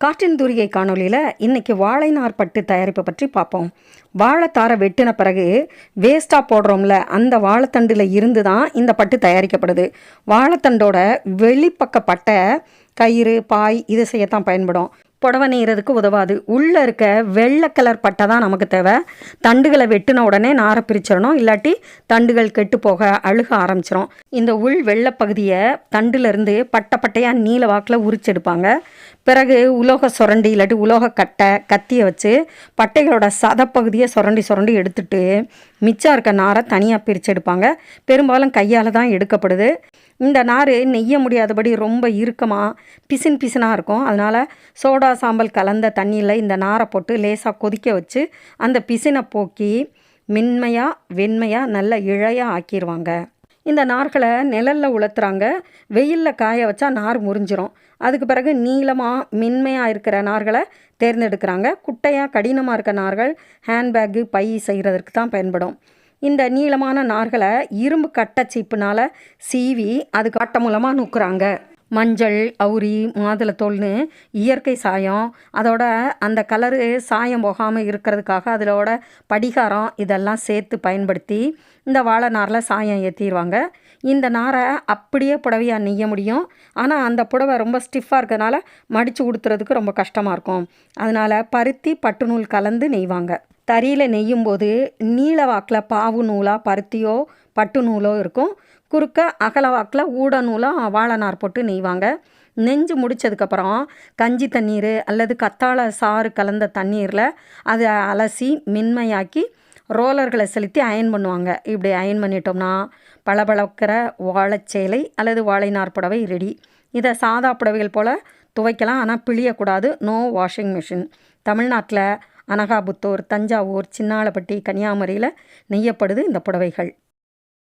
காற்றின் தூரிகை காணொலியில் இன்றைக்கி வாழை நார் பட்டு தயாரிப்பை பற்றி பார்ப்போம். வாழைத்தாரை வெட்டின பிறகு வேஸ்ட்டாக போடுறோம்ல, அந்த வாழைத்தண்டில் இருந்து தான் இந்த பட்டு தயாரிக்கப்படுது. வாழைத்தண்டோட வெளிப்பக்க பட்டை கயிறு பாய் இது செய்யத்தான் பயன்படும். புடவை நெய்கிறதுக்கு உதவாது. உள்ளே இருக்க வெள்ளை கலர் பட்டை தான் நமக்கு தேவை. தண்டுகளை வெட்டின உடனே நாரை பிரிச்சிடணும், இல்லாட்டி தண்டுகள் கெட்டு போக அழுக ஆரம்பிச்சிடும். இந்த உள் வெள்ளை பகுதியை தண்டுலேருந்து பட்டை பட்டையாக நீல வாக்கில் உரிச்செடுப்பாங்க. பிறகு உலோக சுரண்டி இல்லாட்டி உலோக கத்தியை வச்சு பட்டைகளோட சதப்பகுதியை சுரண்டி எடுத்துட்டு மிச்சம் இருக்க நாரை தனியாக பிரிச்செடுப்பாங்க. பெரும்பாலும் கையால் தான் எடுக்கப்படுது. இந்த நார் நெய்ய முடியாதபடி ரொம்ப இறுக்கமாக பிசினாக இருக்கும். அதனால் சோடா சாம்பல் கலந்த தண்ணியில் இந்த நாரை போட்டு லேசாக கொதிக்க வச்சு அந்த பிசினை போக்கி வெண்மையாக நல்ல இழையாக ஆக்கிடுவாங்க. இந்த நார்களை நிழலில் உலர்த்துறாங்க. வெயிலில் காய வச்சா நார் முறிஞ்சிரும். அதுக்கு பிறகு நீளமாக மென்மையாக இருக்கிற நார்களை தேர்ந்தெடுக்கிறாங்க. குட்டையாக கடினமாக இருக்க நார்கள் ஹேண்ட்பேக்கு பை செய்கிறதுக்கு தான் பயன்படும். இந்த நீளமான நார்களை இரும்பு கட்டை சீப்புனால் சீவி அது கட்டை மூலமாக நுக்குறாங்க. மஞ்சள், அவுரி, மாதுளத்தோல்னு இயற்கை சாயம், அதோட அந்த கலரு சாயம் போகாமல் இருக்கிறதுக்காக அதோட படிகாரம் இதெல்லாம் சேர்த்து பயன்படுத்தி இந்த வாழை நாரில் சாயம் ஏற்றிடுவாங்க. இந்த நாரை அப்படியே புடவையாக நெய்ய முடியும். ஆனால் அந்த புடவை ரொம்ப ஸ்டிஃபாக இருக்கிறதுனால மடித்து உடுத்துறதுக்கு ரொம்ப கஷ்டமாக இருக்கும். அதனால் பருத்தி பட்டு நூல் கலந்து நெய்வாங்க. தறியில் நெய்யும் போது நீல வாக்கில் பாவு நூலாக பருத்தியோ பட்டு நூலோ இருக்கும். குறுக்க அகல வாக்கில் ஊட நூலாக வாழை நார் போட்டு நெய்வாங்க. நெஞ்சு முடித்ததுக்கப்புறம் கஞ்சி தண்ணீர் அல்லது கத்தாழை சாறு கலந்த தண்ணீரில் அதை அலசி மென்மையாக்கி ரோலர்களை செலுத்தி அயன் பண்ணுவாங்க. இப்படி அயன் பண்ணிட்டோம்னா பளபளக்கிற வாழைச்சேலை அல்லது வாழை நார் புடவை ரெடி. இதை சாதா புடவைகள் போல் துவைக்கலாம், ஆனால் பிழியக்கூடாது. No washing machine. தமிழ்நாட்டில் அனகாபுத்தூர், தஞ்சாவூர், சின்னாளப்பட்டி, கன்னியாகுமரியில் நெய்யப்படுது இந்த புடவைகள்.